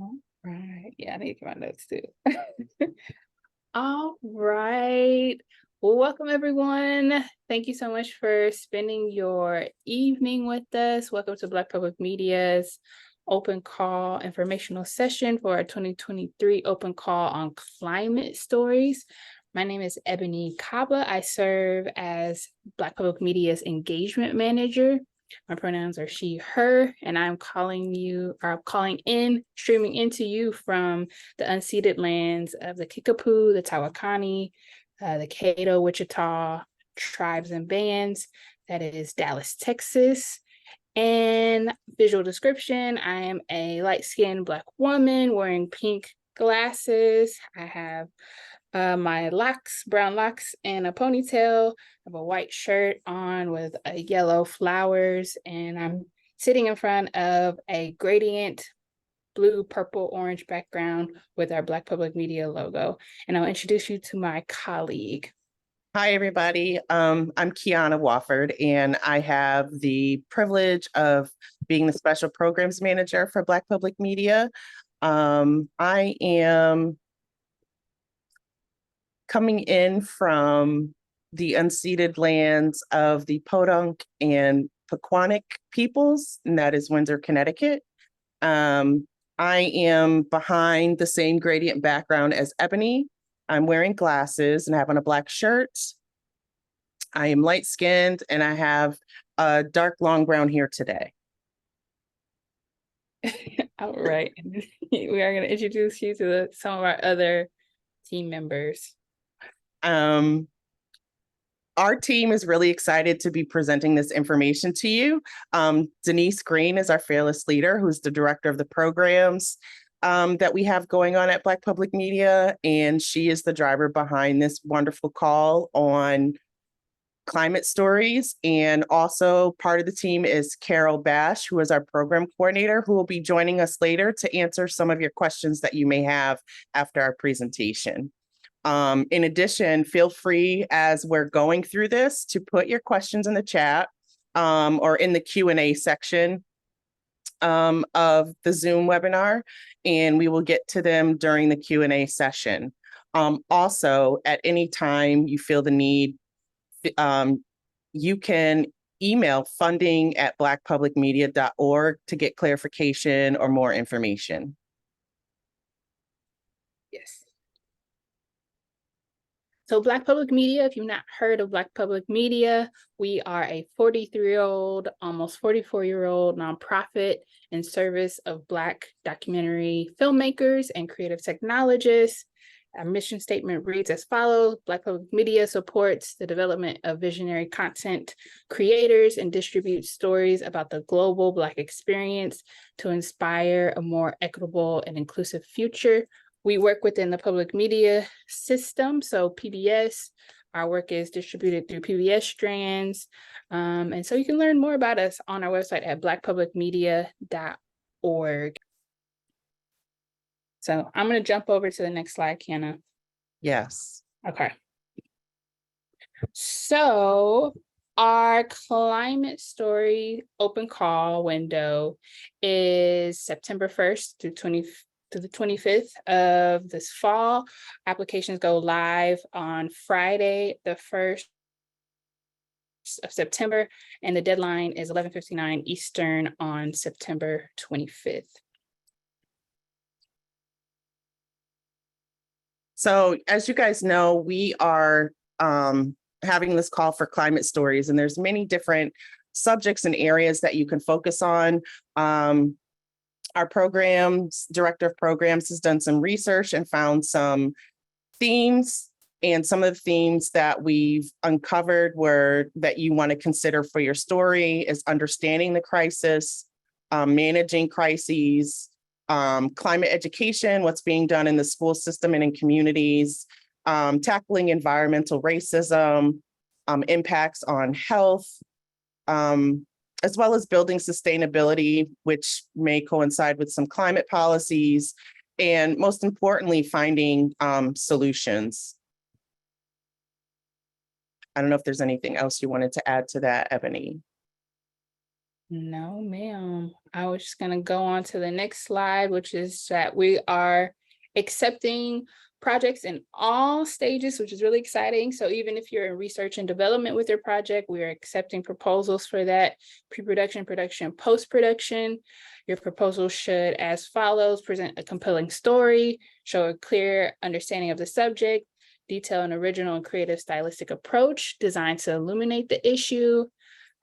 All right. Yeah, I need to get my notes too. All right. Well, welcome everyone. Thank you so much for spending your evening with us. Welcome to Black Public Media's open call informational session for our 2023 open call on climate stories. My name is Ebony Kaba. I serve as Black Public Media's engagement manager. My pronouns are she, her, and I'm calling in, streaming into you from the unceded lands of the Kickapoo, the Tawakani, the Caddo, Wichita tribes and bands. That is Dallas, Texas. And visual description, I am a light-skinned Black woman wearing pink glasses. I have my brown locks, and a ponytail. I have a white shirt on with yellow flowers, and I'm sitting in front of a gradient blue, purple, orange background with our Black Public Media logo. And I'll introduce you to my colleague. Hi, everybody. I'm Kiana Wofford, and I have the privilege of being the Special Programs Manager for Black Public Media. I am coming in from the unceded lands of the Podunk and Pequannock peoples, and that is Windsor, Connecticut. I am behind the same gradient background as Ebony. I'm wearing glasses and I have on a black shirt. I am light-skinned and I have a dark, long brown hair today. All right. We are going to introduce you to some of our other team members. Our team is really excited to be presenting this information to you. Denise Green is our fearless leader, who's the director of the programs that we have going on at Black Public Media, and she is the driver behind this wonderful call on climate stories. And also part of the team is Carol Bash, who is our program coordinator, who will be joining us later to answer some of your questions that you may have after our presentation. In addition, feel free as we're going through this to put your questions in the chat or in the Q&A section of the Zoom webinar, and we will get to them during the Q&A session. Also, at any time you feel the need, you can email funding@blackpublicmedia.org to get clarification or more information. Yes. So Black Public Media, if you've not heard of Black Public Media, we are a 43-year-old, almost 44-year-old nonprofit in service of Black documentary filmmakers and creative technologists. Our mission statement reads as follows: Black Public Media supports the development of visionary content creators and distributes stories about the global Black experience to inspire a more equitable and inclusive future. We work within the public media system, so PBS. Our work is distributed through PBS strands. And so you can learn more about us on our website at blackpublicmedia.org. So I'm going to jump over to the next slide, Kiana. Yes. Okay. So our climate story open call window is September 1st to the 25th of this fall. Applications go live on Friday, the 1st of September, and the deadline is 11:59 Eastern on September 25th. So as you guys know, we are having this call for climate stories, and there's many different subjects and areas that you can focus on. Our programs, director of programs, has done some research and found some themes, and some of the themes that we've uncovered that you want to consider for your story is understanding the crisis, managing crises, climate education, what's being done in the school system and in communities, tackling environmental racism, impacts on health, as well as building sustainability, which may coincide with some climate policies, and most importantly, finding solutions. I don't know if there's anything else you wanted to add to that, Ebony. No, ma'am. I was just gonna go on to the next slide, which is that we are accepting projects in all stages, which is really exciting. So even if you're in research and development with your project, we are accepting proposals for that: pre-production, production, post-production. Your proposal should, as follows, present a compelling story, show a clear understanding of the subject, detail an original and creative stylistic approach designed to illuminate the issue,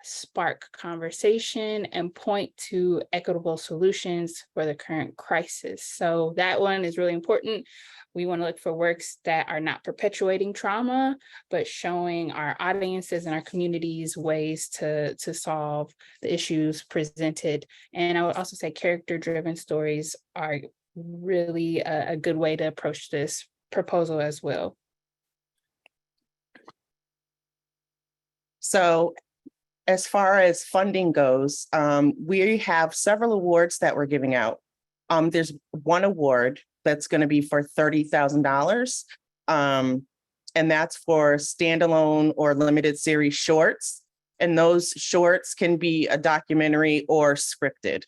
spark conversation, and point to equitable solutions for the current crisis. So that one is really important. We want to look for works that are not perpetuating trauma, but showing our audiences and our communities ways to solve the issues presented. And I would also say character-driven stories are really a good way to approach this proposal as well. So as far as funding goes, we have several awards that we're giving out. There's one award that's going to be for $30,000. And that's for standalone or limited series shorts. And those shorts can be a documentary or scripted.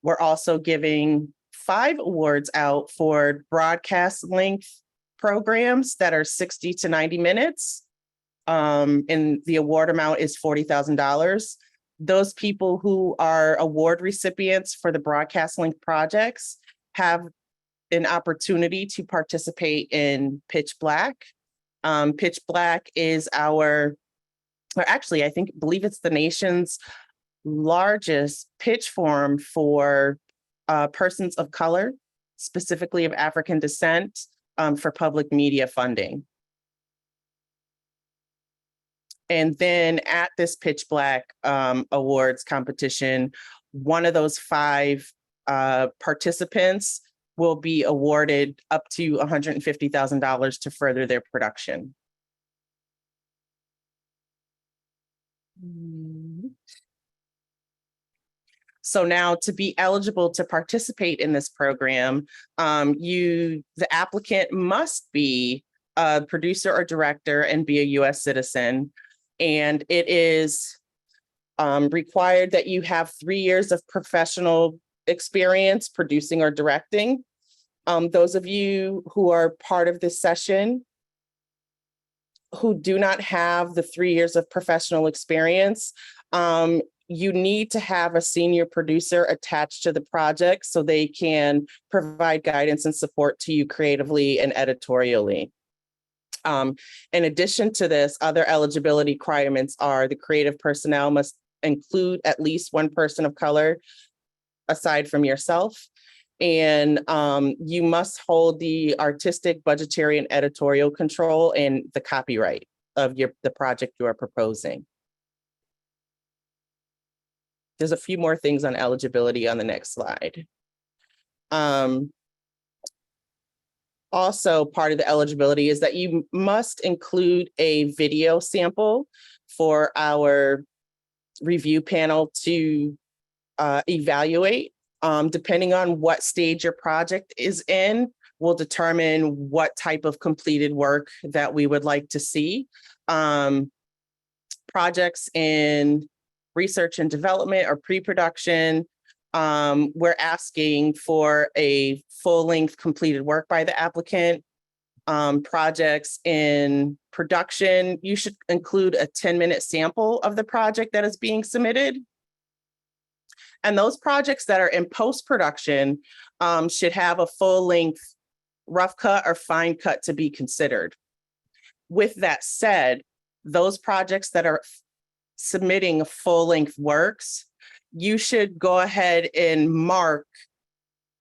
We're also giving 5 awards out for broadcast length programs that are 60 to 90 minutes. And the award amount is $40,000. Those people who are award recipients for the broadcast link projects have an opportunity to participate in Pitch Black. Pitch Black is or actually, believe it's the nation's largest pitch forum for persons of color, specifically of African descent, for public media funding. And then at this Pitch Black Awards competition, one of those 5 participants will be awarded up to $150,000 to further their production. So now, to be eligible to participate in this program, the applicant must be a producer or director and be a U.S. citizen. And it is required that you have 3 years of professional experience producing or directing. Those of you who are part of this session who do not have the 3 years of professional experience, you need to have a senior producer attached to the project so they can provide guidance and support to you creatively and editorially. In addition to this, other eligibility requirements are the creative personnel must include at least one person of color aside from yourself. And you must hold the artistic, budgetary, and editorial control and the copyright of the project you are proposing. There's a few more things on eligibility on the next slide. Also, part of the eligibility is that you must include a video sample for our review panel to evaluate. Depending on what stage your project is in, will determine what type of completed work that we would like to see. Projects in research and development or pre-production, we're asking for a full-length completed work by the applicant. Projects in production, you should include a 10-minute sample of the project that is being submitted. And those projects that are in post-production should have a full-length rough cut or fine cut to be considered. With that said, those projects that are submitting full-length works, you should go ahead and mark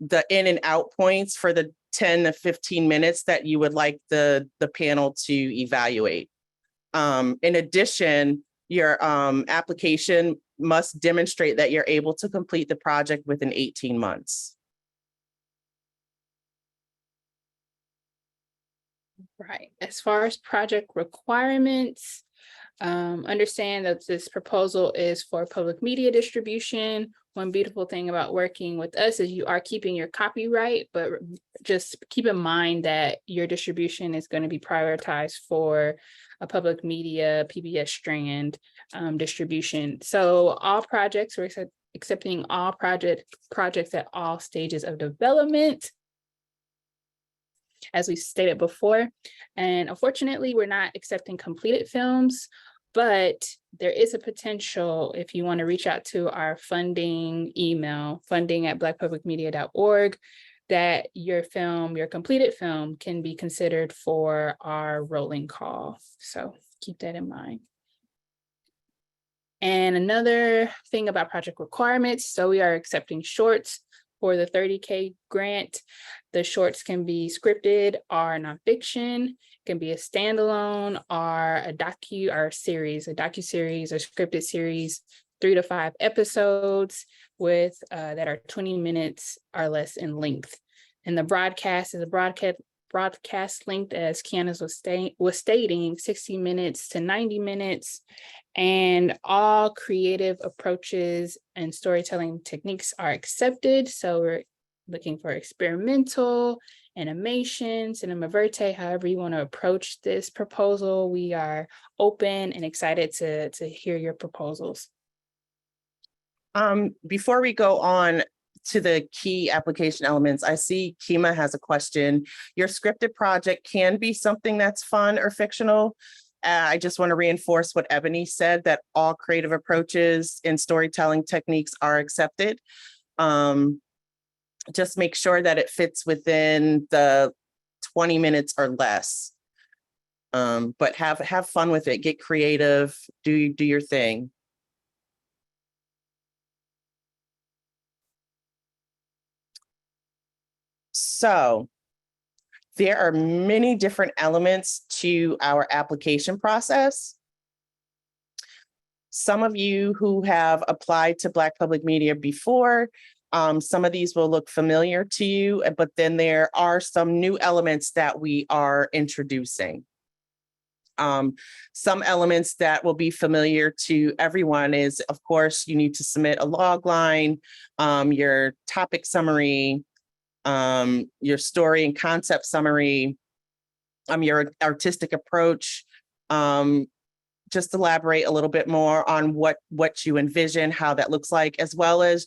the in and out points for the 10 to 15 minutes that you would like the panel to evaluate. In addition, your application must demonstrate that you're able to complete the project within 18 months. Right. As far as project requirements, Understand that this proposal is for public media distribution. One beautiful thing about working with us is you are keeping your copyright, but just keep in mind that your distribution is going to be prioritized for a public media PBS strand distribution. So all projects, we're accepting all projects at all stages of development, as we stated before. And unfortunately, we're not accepting completed films, but there is a potential, if you want to reach out to our funding email, funding@blackpublicmedia.org, that your completed film can be considered for our rolling call. So keep that in mind. And another thing about project requirements, so we are accepting shorts for the 30K grant. The shorts can be scripted or nonfiction, can be a standalone or a docu-series or scripted series, 3 to 5 episodes with that are 20 minutes or less in length. And the broadcast is a broadcast length, as Candace was stating, 60 minutes to 90 minutes. And all creative approaches and storytelling techniques are accepted. So we're looking for experimental, animation, cinema verite, however you want to approach this proposal. We are open and excited to hear your proposals. Before we go on to the key application elements, I see Kima has a question. Your scripted project can be something that's fun or fictional. I just want to reinforce what Ebony said, that all creative approaches and storytelling techniques are accepted. Just make sure that it fits within the 20 minutes or less. But have fun with it, get creative, do your thing. So there are many different elements to our application process. Some of you who have applied to Black Public Media before, some of these will look familiar to you, but then there are some new elements that we are introducing. Some elements that will be familiar to everyone is, of course, you need to submit a log line, your topic summary, your story and concept summary, your artistic approach. Just elaborate a little bit more on what you envision, how that looks like, as well as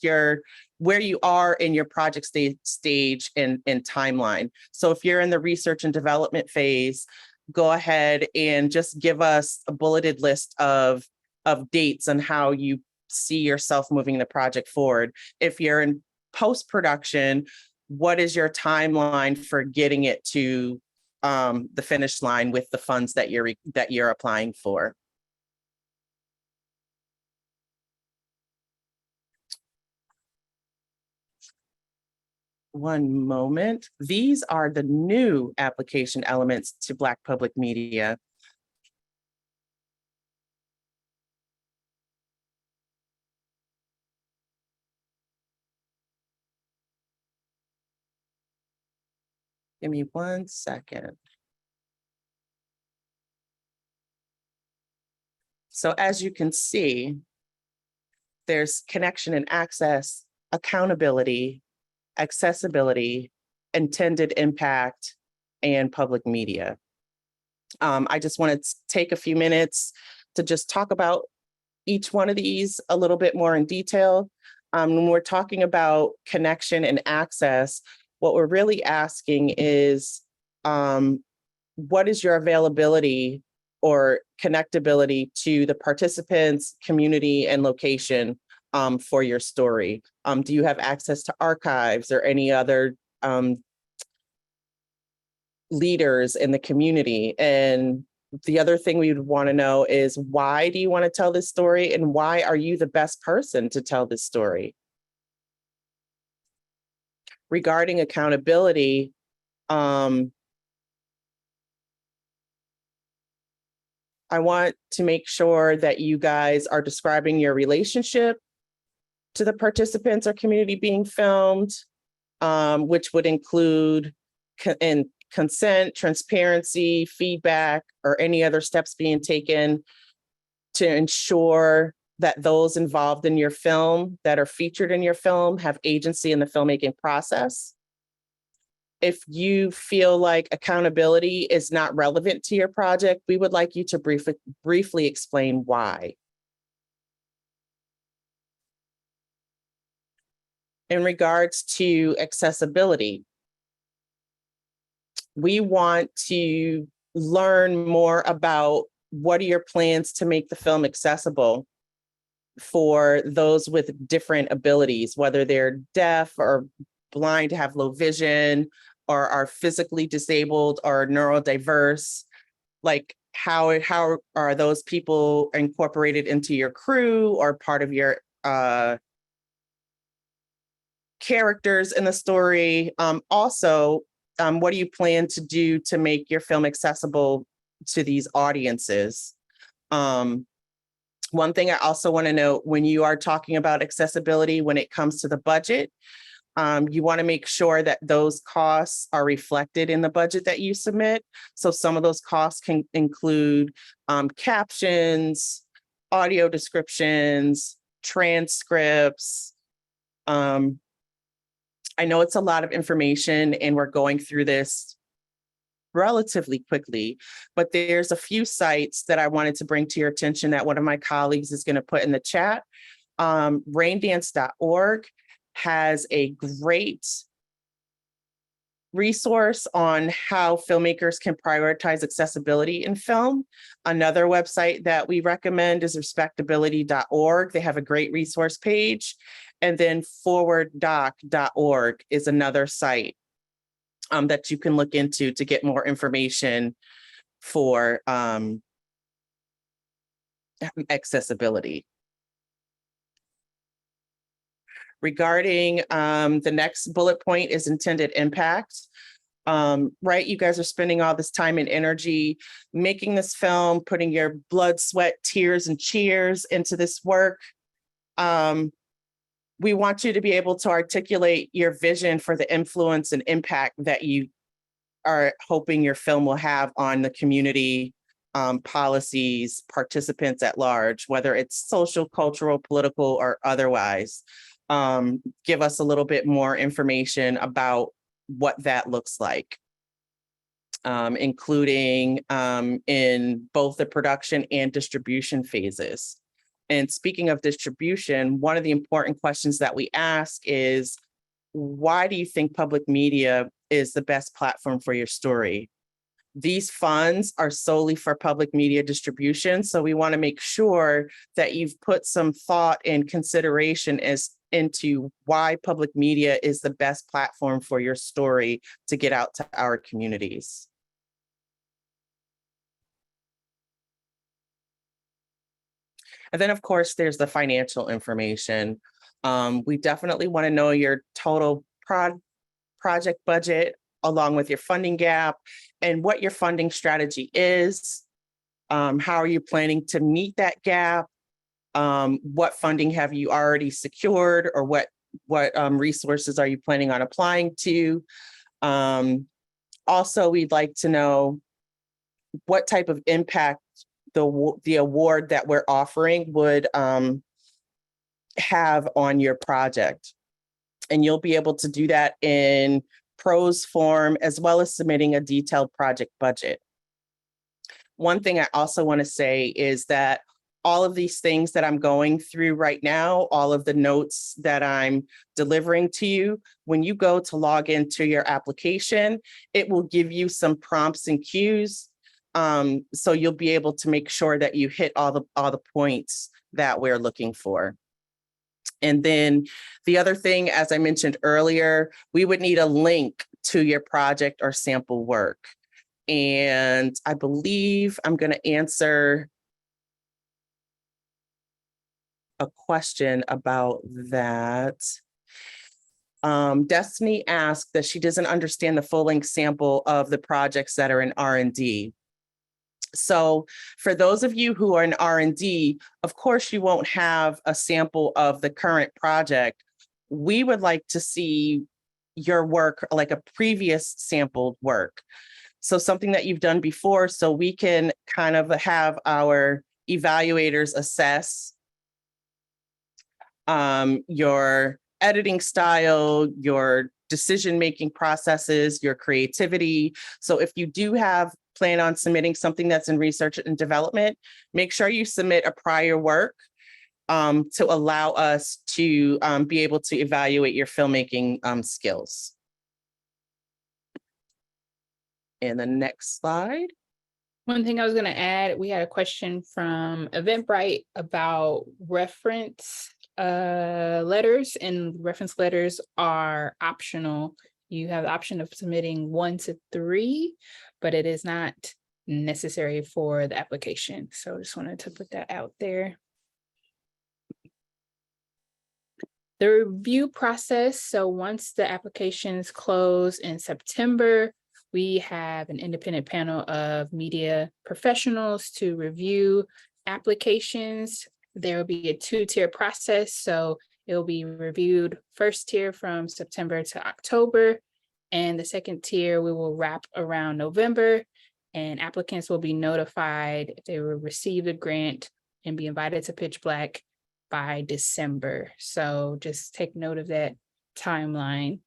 where you are in your project stage and timeline. So if you're in the research and development phase, go ahead and just give us a bulleted list of dates on how you see yourself moving the project forward. If you're in post-production, what is your timeline for getting it to the finish line with the funds that you're applying for? One moment. These are the new application elements to Black Public Media. Give me 1 second. So as you can see, there's connection and access, accountability, accessibility, intended impact, and public media. I just want to take a few minutes to just talk about each one of these a little bit more in detail. When we're talking about connection and access, what we're really asking is, what is your availability or connectability to the participants, community, and location for your story? Do you have access to archives or any other leaders in the community? And the other thing we would want to know is, why do you want to tell this story, and why are you the best person to tell this story? Regarding accountability, I want to make sure that you guys are describing your relationship to the participants or community being filmed, which would include consent, transparency, feedback, or any other steps being taken to ensure that those involved in your film that are featured in your film have agency in the filmmaking process. If you feel like accountability is not relevant to your project, we would like you to briefly explain why. In regards to accessibility, we want to learn more about what are your plans to make the film accessible for those with different abilities, whether they're deaf or blind, have low vision, or are physically disabled or neurodiverse. Like how are those people incorporated into your crew or part of your characters in the story? Also, what do you plan to do to make your film accessible to these audiences? One thing I also want to note, when you are talking about accessibility, when it comes to the budget, you want to make sure that those costs are reflected in the budget that you submit. So some of those costs can include captions, audio descriptions, transcripts. I know it's a lot of information and we're going through this relatively quickly, but there's a few sites that I wanted to bring to your attention that one of my colleagues is going to put in the chat. Raindance.org has a great resource on how filmmakers can prioritize accessibility in film. Another website that we recommend is respectability.org. They have a great resource page. And then forwarddoc.org is another site that you can look into to get more information for accessibility. Regarding the next bullet point is intended impact. Right, you guys are spending all this time and energy making this film, putting your blood, sweat, tears, and cheers into this work. We want you to be able to articulate your vision for the influence and impact that you are hoping your film will have on the community, policies, participants at large, whether it's social, cultural, political, or otherwise. Give us a little bit more information about what that looks like, including in both the production and distribution phases. And speaking of distribution, one of the important questions that we ask is, why do you think public media is the best platform for your story? These funds are solely for public media distribution, so we want to make sure that you've put some thought and consideration into why public media is the best platform for your story to get out to our communities. And then, of course, there's the financial information. We definitely want to know your total project budget, along with your funding gap and what your funding strategy is. How are you planning to meet that gap? What funding have you already secured, or what resources are you planning on applying to? Also, we'd like to know what type of impact the award that we're offering would have on your project. And you'll be able to do that in prose form, as well as submitting a detailed project budget. One thing I also want to say is that all of these things that I'm going through right now, all of the notes that I'm delivering to you, when you go to log into your application, it will give you some prompts and cues. So you'll be able to make sure that you hit all the points that we're looking for. And then the other thing, as I mentioned earlier, we would need a link to your project or sample work. And I believe I'm going to answer a question about that. Destiny asked that she doesn't understand the full-length sample of the projects that are in R&D. So for those of you who are in R&D, of course, you won't have a sample of the current project. We would like to see your work, like a previous sampled work. So something that you've done before, so we can kind of have our evaluators assess your editing style, your decision-making processes, your creativity. So if you do plan on submitting something that's in research and development, make sure you submit a prior work to allow us to be able to evaluate your filmmaking skills. And the next slide. One thing I was going to add, we had a question from Eventbrite about reference letters, and reference letters are optional. You have the option of submitting 1 to 3, but it is not necessary for the application. So just wanted to put that out there. The review process. So once the applications close in September, we have an independent panel of media professionals to review applications. There will be a 2-tier process. So it will be reviewed first tier from September to October, and the second tier we will wrap around November, and applicants will be notified if they will receive the grant and be invited to Pitch Black by December. So just take note of that timeline.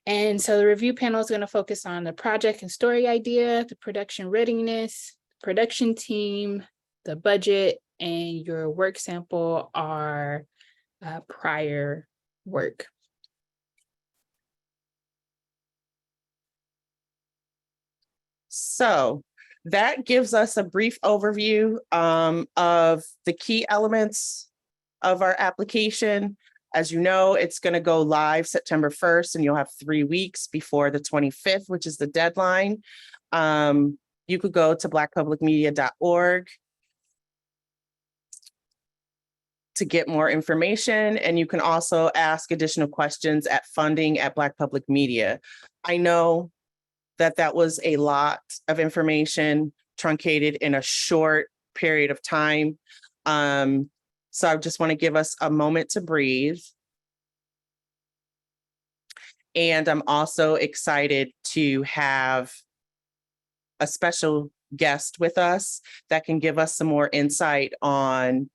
And so the review panel is going to focus on the project and story idea, the production readiness, production team, the budget, and your work sample are prior work. So that gives us a brief overview of the key elements of our application. As you know, it's going to go live September 1st, and you'll have 3 weeks before the 25th, which is the deadline. You could go to blackpublicmedia.org to get more information, and you can also ask additional questions at funding@Black Public Media. I know that was a lot of information truncated in a short period of time. So I just want to give us a moment to breathe. And I'm also excited to have a special guest with us that can give us some more insight on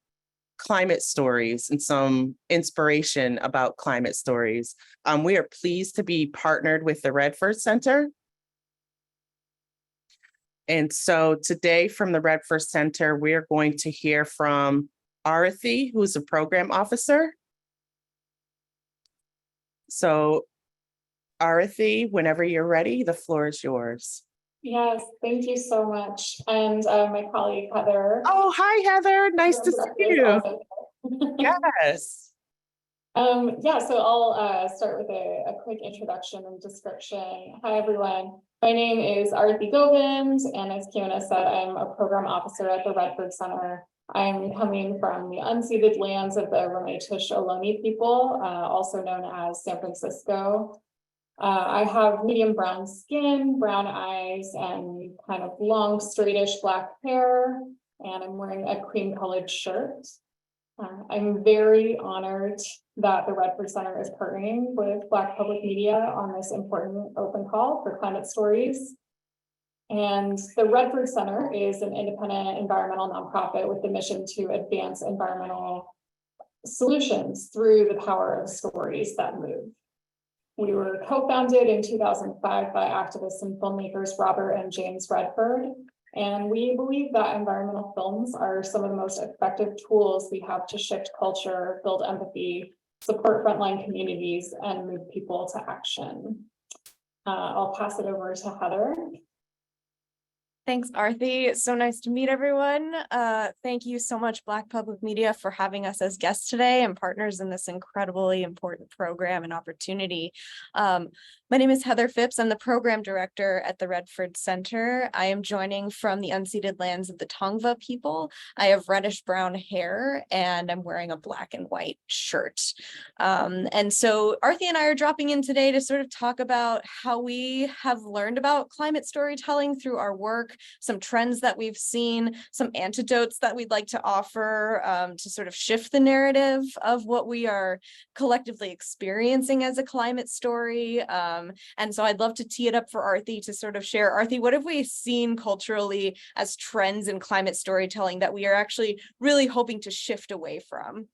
climate stories and some inspiration about climate stories. We are pleased to be partnered with the Redford Center. And so today from the Redford Center, we're going to hear from Arathi, who's a program officer. So Arathi, whenever you're ready, the floor is yours. Yes, thank you so much. And my colleague, Heather. Oh, hi, Heather. Nice to see you. Yes. Yeah, so I'll start with a quick introduction and description. Hi, everyone. My name is Arathi Govind, and as Kiona said, I'm a program officer at the Redford Center. I'm coming from the unceded lands of the Ramaytush Ohlone people, also known as San Francisco. I have medium brown skin, brown eyes, and kind of long, straightish black hair, and I'm wearing a cream-colored shirt. I'm very honored that the Redford Center is partnering with Black Public Media on this important open call for climate stories. And the Redford Center is an independent environmental nonprofit with the mission to advance environmental solutions through the power of stories that move. We were co-founded in 2005 by activists and filmmakers Robert and James Redford, and we believe that environmental films are some of the most effective tools we have to shift culture, build empathy, support frontline communities, and move people to action. I'll pass it over to Heather. Thanks, Arathi. So nice to meet everyone. Thank you so much, Black Public Media, for having us as guests today and partners in this incredibly important program and opportunity. My name is Heather Phipps. I'm the program director at the Redford Center. I am joining from the unceded lands of the Tongva people. I have reddish brown hair and I'm wearing a black and white shirt. And so Arathi and I are dropping in today to sort of talk about how we have learned about climate storytelling through our work, work, some trends that we've seen, some antidotes that we'd like to offer to sort of shift the narrative of what we are collectively experiencing as a climate story. And so I'd love to tee it up for Arthi to sort of share. Arthi, what have we seen culturally as trends in climate storytelling that we are actually really hoping to shift away from?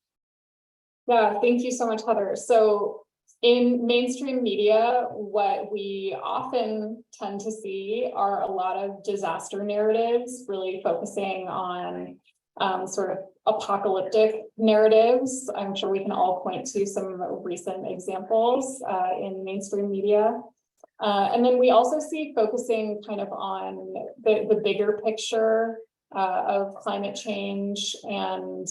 Yeah, thank you so much, Heather. So in mainstream media, what we often tend to see are a lot of disaster narratives, really focusing on sort of apocalyptic narratives. I'm sure we can all point to some recent examples in mainstream media. And then we also see focusing kind of on the bigger picture of climate change and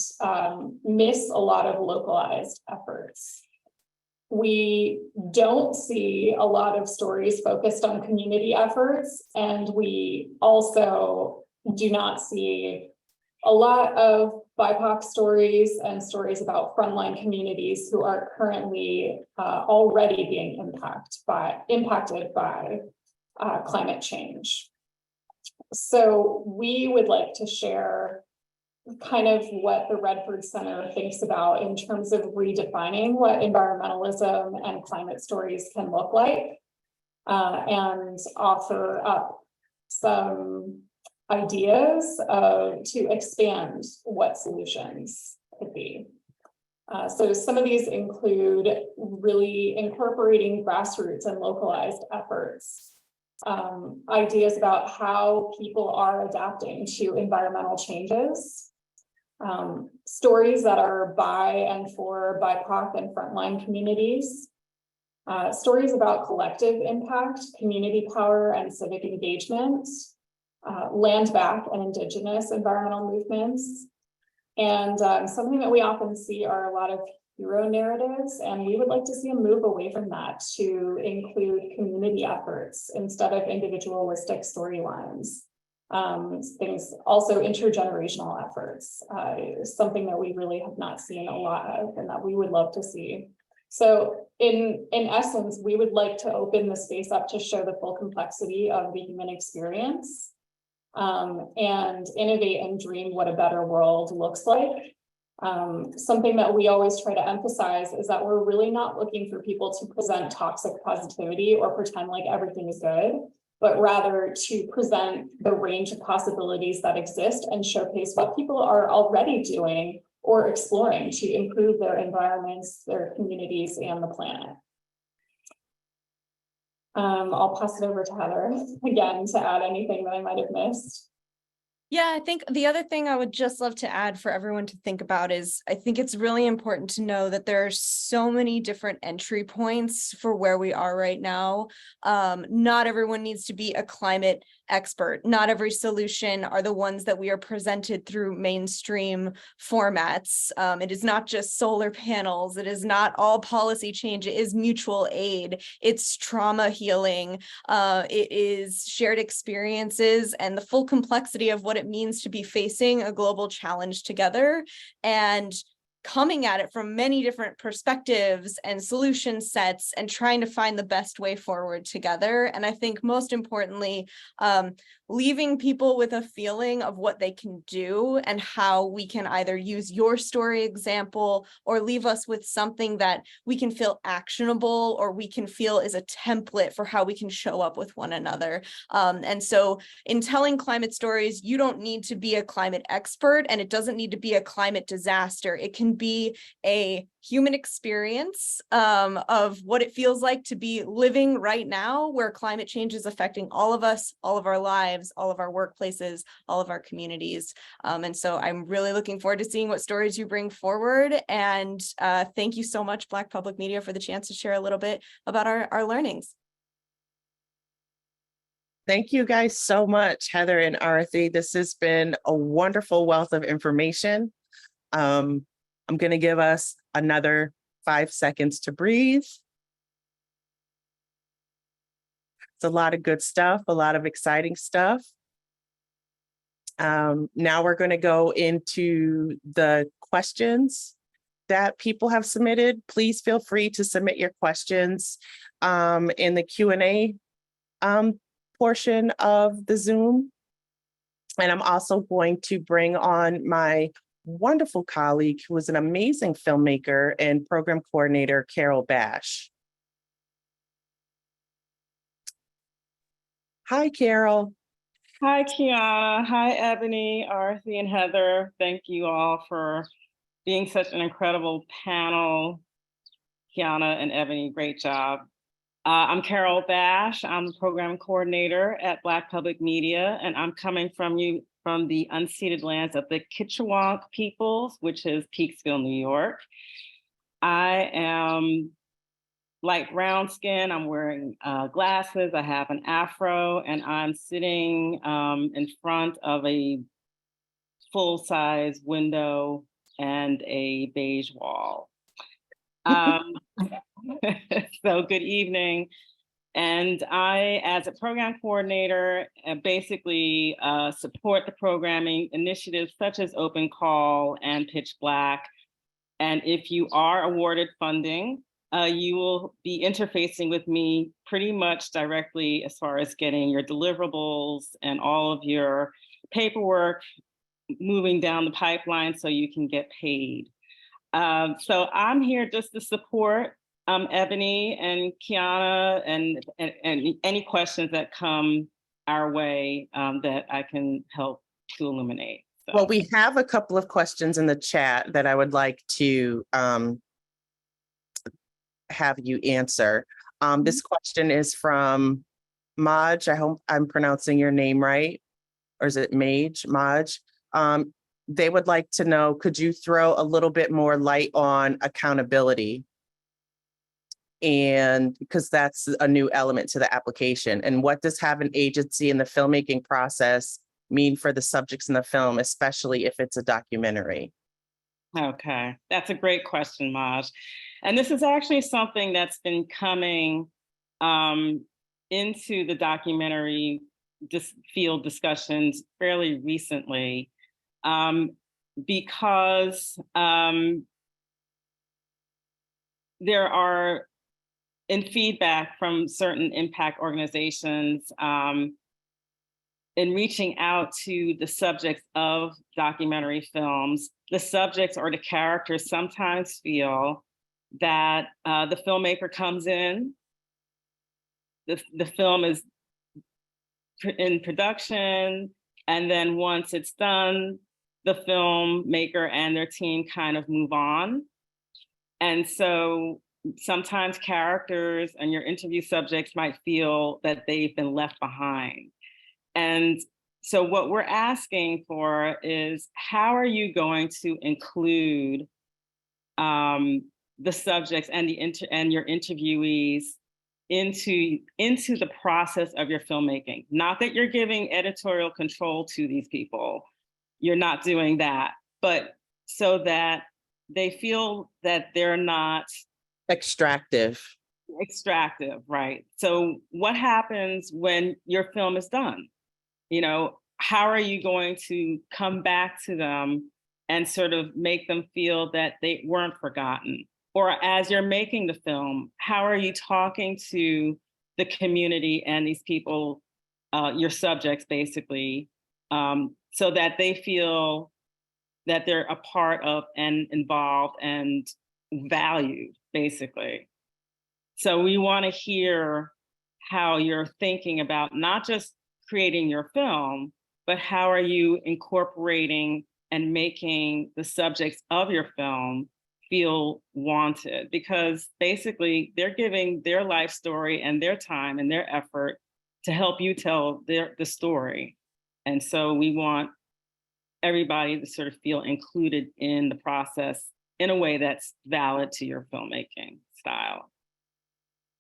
miss a lot of localized efforts. We don't see a lot of stories focused on community efforts, and we also do not see a lot of BIPOC stories and stories about frontline communities who are currently already being impacted by climate change. So we would like to share kind of what the Redford Center thinks about in terms of redefining what environmentalism and climate stories can look like, and offer up some ideas to expand what solutions could be. So some of these include really incorporating grassroots and localized efforts, ideas about how people are adapting to environmental changes, stories that are by and for BIPOC and frontline communities, stories about collective impact, community power, and civic engagement, land back and indigenous environmental movements. And something that we often see are a lot of hero narratives, and we would like to see a move away from that to include community efforts instead of individualistic storylines. Things also intergenerational efforts, something that we really have not seen a lot of and that we would love to see. So in essence, we would like to open the space up to show the full complexity of the human experience, and innovate and dream what a better world looks like. Something that we always try to emphasize is that we're really not looking for people to present toxic positivity or pretend like everything is good, but rather to present the range of possibilities that exist and showcase what people are already doing or exploring to improve their environments, their communities, and the planet. I'll pass it over to Heather again to add anything that I might have missed. Yeah, I think the other thing I would just love to add for everyone to think about is I think it's really important to know that there are so many different entry points for where we are right now. Not everyone needs to be a climate expert. Not every solution are the ones that we are presented through mainstream formats. It is not just solar panels. It is not all policy change. It is mutual aid. It's trauma healing. It is shared experiences and the full complexity of what it means to be facing a global challenge together and coming at it from many different perspectives and solution sets and trying to find the best way forward together. And I think most importantly, leaving people with a feeling of what they can do and how we can either use your story example or leave us with something that we can feel actionable or we can feel is a template for how we can show up with one another. And so in telling climate stories, you don't need to be a climate expert and it doesn't need to be a climate disaster. It can be a human experience of what it feels like to be living right now where climate change is affecting all of us, all of our lives, all of our workplaces, all of our communities. And so I'm really looking forward to seeing what stories you bring forward. And thank you so much, Black Public Media, for the chance to share a little bit about our learnings. Thank you guys so much, Heather and Arthi. This has been a wonderful wealth of information. I'm going to give us another 5 seconds to breathe. It's a lot of good stuff, a lot of exciting stuff. Now we're going to go into the questions that people have submitted. Please feel free to submit your questions in the Q&A portion of the Zoom And I'm also going to bring on my wonderful colleague who is an amazing filmmaker and program coordinator, Carol Bash. Hi, Carol. Hi, Kiana. Hi, Ebony, Arthi, and Heather. Thank you all for being such an incredible panel. Kiana and Ebony, great job. I'm Carol Bash. I'm the program coordinator at Black Public Media, and I'm coming from the unceded lands of the Kitchewank peoples, which is Peaksville, New York. I am light brown skin. I'm wearing glasses. I have an afro, and I'm sitting in front of a full-size window and a beige wall. So good evening. And I, as a program coordinator, basically support the programming initiatives such as Open Call and Pitch Black. And if you are awarded funding, you will be interfacing with me pretty much directly as far as getting your deliverables and all of your paperwork moving down the pipeline so you can get paid. So I'm here just to support Ebony and Kiana and any questions that come our way that I can help to illuminate. So. Well, we have a couple of questions in the chat that I would like to have you answer. This question is from Maj. I hope I'm pronouncing your name right. Or is it Maj? Maj. They would like to know, could you throw a little bit more light on accountability? And because that's a new element to the application. And what does having agency in the filmmaking process mean for the subjects in the film, especially if it's a documentary? Okay, that's a great question, Maj. And this is actually something that's been coming into the documentary field discussions fairly recently, because there are, in feedback from certain impact organizations, in reaching out to the subjects of documentary films, the subjects or the characters sometimes feel that the filmmaker comes in, the film is in production, and then once it's done, the filmmaker and their team kind of move on. And so sometimes characters and your interview subjects might feel that they've been left behind. And so what we're asking for is, how are you going to include the subjects and your interviewees into the process of your filmmaking? Not that you're giving editorial control to these people, you're not doing that, but so that they feel that they're not Extractive, right? So what happens when your film is done? You know, how are you going to come back to them and sort of make them feel that they weren't forgotten? Or as you're making the film, how are you talking to the community and these people, your subjects basically, so that they feel that they're a part of and involved and valued, basically. So we want to hear how you're thinking about not just creating your film, but how are you incorporating and making the subjects of your film feel wanted? Because basically they're giving their life story and their time and their effort to help you tell the story. And so we want everybody to sort of feel included in the process in a way that's valid to your filmmaking style.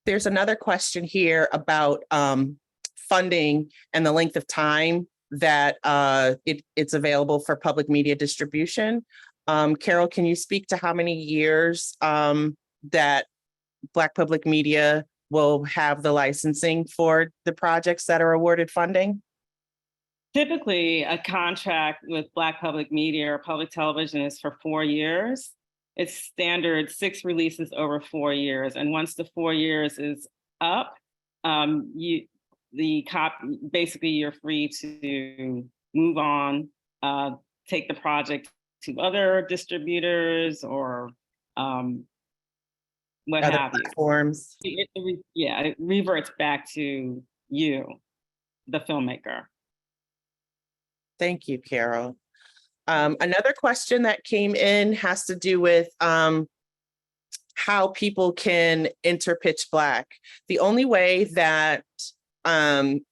There's another question here about funding and the length of time that it's available for public media distribution. Carol, can you speak to how many years that Black Public Media will have the licensing for the projects that are awarded funding? Typically, a contract with Black Public Media or public television is for 4 years. It's standard 6 releases over 4 years. And once the 4 years is up, basically you're free to move on, take the project to other distributors or what Other have you. platforms. It reverts back to you, the filmmaker. Thank you, Carol. Another question that came in has to do with how people can enter Pitch Black. The only way that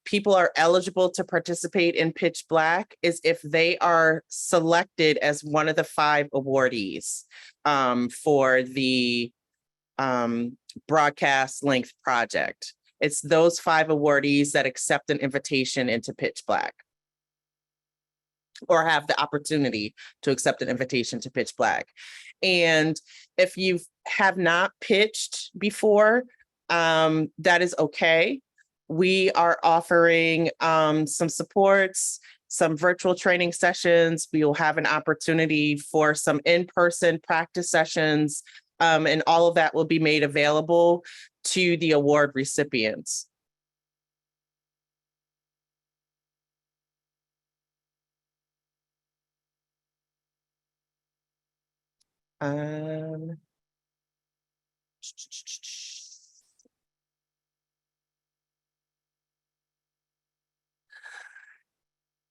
people are eligible to participate in Pitch Black is if they are selected as one of the 5 awardees for the broadcast length project. It's those 5 awardees that accept an invitation into Pitch Black, or have the opportunity to accept an invitation to Pitch Black. And if you have not pitched before, that is okay. We are offering some supports, some virtual training sessions. We will have an opportunity for some in-person practice sessions, and all of that will be made available to the award recipients.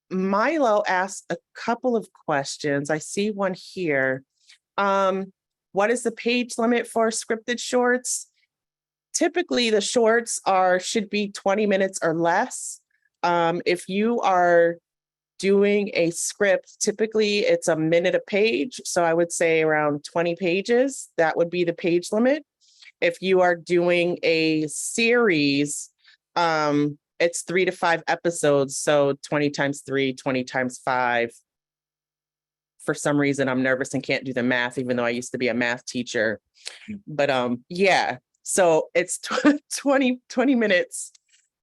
Milo asked a couple of questions. I see one here. What is the page limit for scripted shorts? Typically, the shorts should be 20 minutes or less. If you are doing a script, typically it's a minute a page. So I would say around 20 pages, that would be the page limit. If you are doing a series, it's 3 to 5 episodes. So 20 times 3, 20 times 5. For some reason, I'm nervous and can't do the math, even though I used to be a math teacher. But yeah, so it's 20 minutes.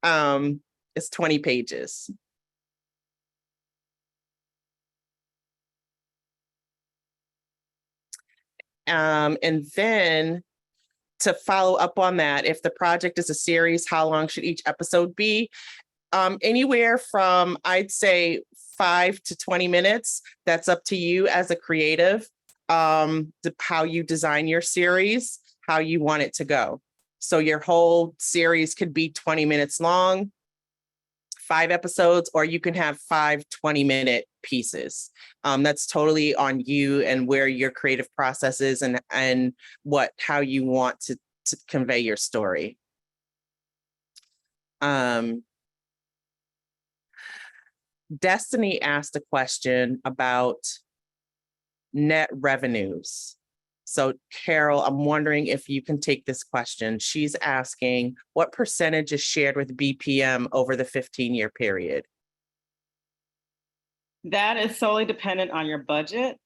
It's 20 pages. And then to follow up on that, if the project is a series, how long should each episode be? Anywhere from, I'd say, 5 to 20 minutes. That's up to you as a creative, how you design your series, how you want it to go. So your whole series could be 20 minutes long, 5 episodes, or you can have 5 20-minute pieces. That's totally on you and where your creative process is and how you want to convey your story. Destiny asked a question about net revenues. So Carol, I'm wondering if you can take this question. She's asking, what percentage is shared with BPM over the 15-year period? That is solely dependent on your budget.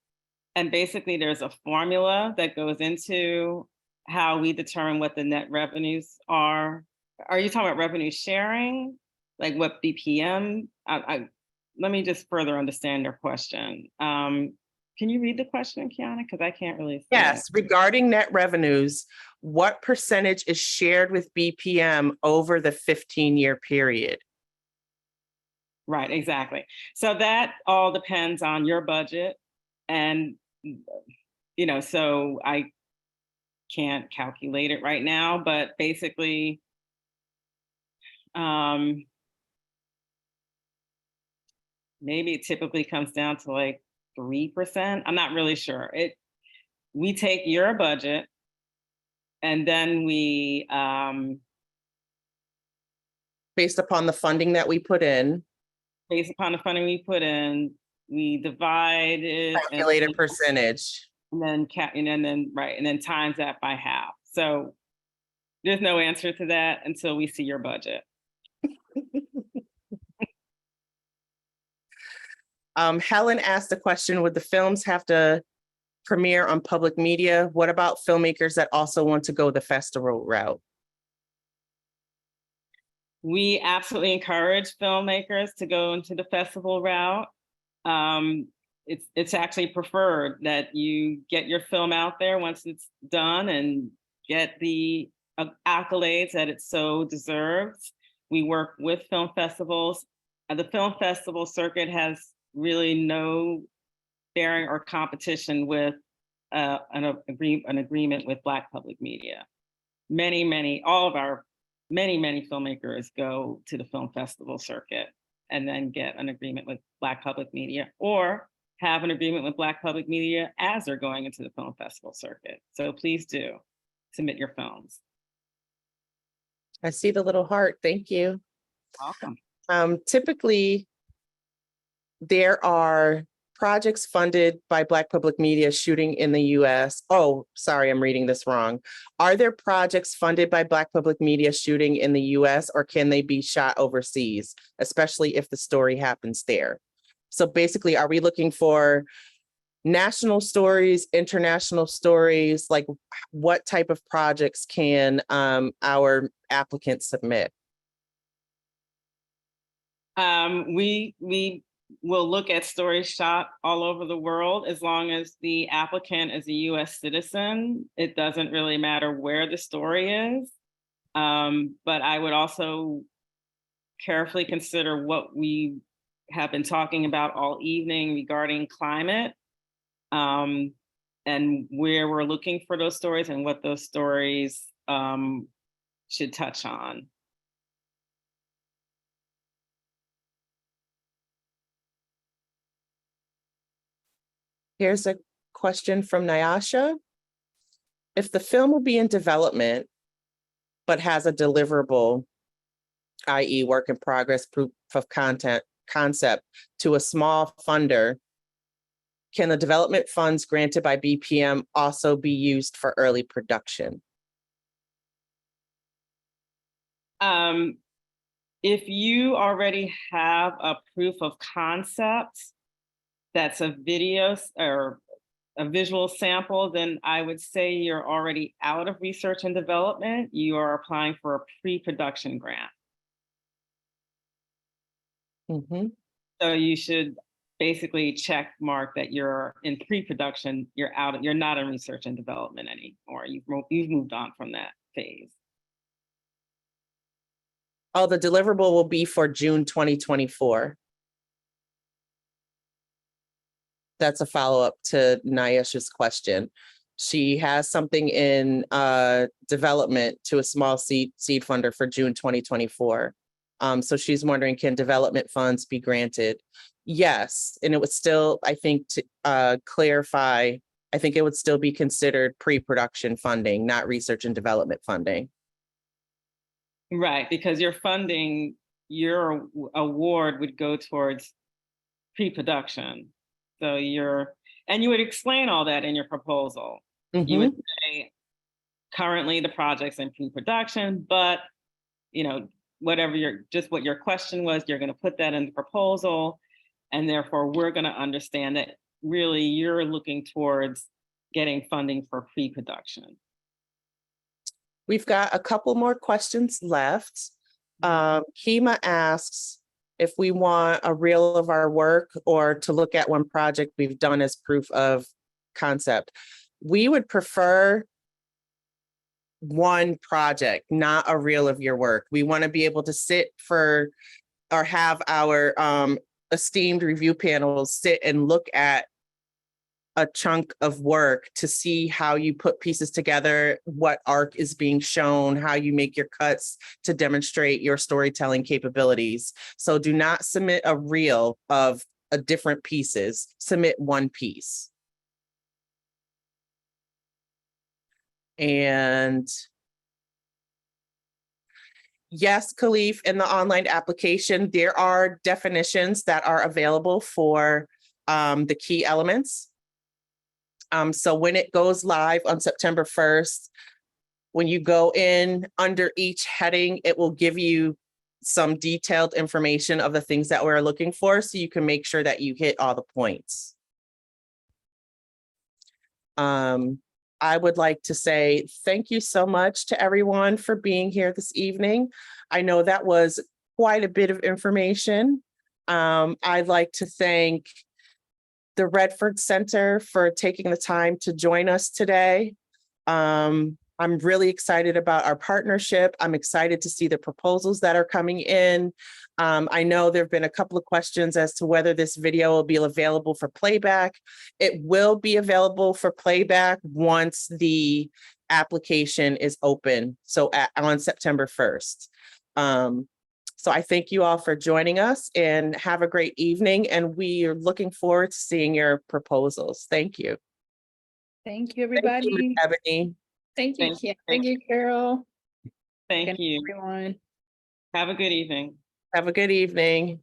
And basically there's a formula that goes into how we determine what the net revenues are. Are you talking about revenue sharing? Like what BPM? Let me just further understand your question. Can you read the question, Kiana? Because I can't really see Yes, regarding net revenues, what percentage is shared with BPM over the 15-year period? Right, exactly. So that all depends on your budget. And, so I can't calculate it right now, but basically, maybe it typically comes down to like 3%. I'm not really sure. We take your budget and then we based upon the funding that we put in. Based upon the funding we put in, we divide it. Calculate a percentage. And then and then times that by half. So there's no answer to that until we see your budget. Helen asked the question, would the films have to premiere on public media? What about filmmakers that also want to go the festival route? We absolutely encourage filmmakers to go into the festival route. It's actually preferred that you get your film out there once it's done and get the accolades that it so deserves. We work with film festivals the film festival circuit has really no bearing or competition with an agreement with Black Public Media. All of our many filmmakers go to the film festival circuit and then get an agreement with Black Public Media, or have an agreement with Black Public Media as they're going into the film festival circuit. So please do submit your films. I see the little heart. Thank you. Welcome. Typically, there are projects funded by Black Public Media shooting in the US. Oh, sorry, I'm reading this wrong. Are there projects funded by Black Public Media shooting in the US, or can they be shot overseas, especially if the story happens there? So basically, are we looking for national stories, international stories? Like, what type of projects can our applicants submit? We will look at stories shot all over the world as long as the applicant is a US citizen. It doesn't really matter where the story is. But I would also carefully consider what we have been talking about all evening regarding climate, and where we're looking for those stories and what those stories should touch on. Here's a question from Nyasha. If the film will be in development, but has a deliverable, i.e. work in progress, proof of concept to a small funder, can the development funds granted by BPM also be used for early production? If you already have a proof of concept, that's a video or a visual sample, then I would say you're already out of research and development. You are applying for a pre-production grant. Mm-hmm. So you should basically check mark that you're in pre-production, you're not in research and development anymore. You've moved on from that phase. Oh, the deliverable will be for June 2024. That's a follow-up to Nyasha's question. She has something in development to a small seed funder for June 2024. So she's wondering, can development funds be granted? Yes, and it would still, I think, to clarify, I think it would still be considered pre-production funding, not research and development funding. Right, because your funding, your award would go towards pre-production. So and you would explain all that in your proposal. Mm-hmm. You would say, currently the project's in pre-production, but whatever what your question was, you're going to put that in the proposal, and therefore we're going to understand that really you're looking towards getting funding for pre-production. We've got a couple more questions left. Kima asks if we want a reel of our work or to look at one project we've done as proof of concept. We would prefer one project, not a reel of your work. We want to be able to sit for, or have our esteemed review panels sit and look at a chunk of work to see how you put pieces together, what arc is being shown, how you make your cuts to demonstrate your storytelling capabilities. So do not submit a reel of different pieces, submit one piece. And yes, Khalif, in the online application, there are definitions that are available for the key elements. So when it goes live on September 1st, when you go in under each heading, it will give you some detailed information of the things that we're looking for, so you can make sure that you hit all the points. I would like to say thank you so much to everyone for being here this evening. I know that was quite a bit of information. I'd like to thank the Redford Center for taking the time to join us today. I'm really excited about our partnership. I'm excited to see the proposals that are coming in. I know there've been a couple of questions as to whether this video will be available for playback. It will be available for playback once the application is open, so on September 1st. So I thank you all for joining us and have a great evening. And we are looking forward to seeing your proposals. Thank you. Thank you, Thank you, everybody. Ebony. Thank you, Thank Kim. you. Thank you, Carol. Thank And you. everyone. Have a good evening. Have a good evening.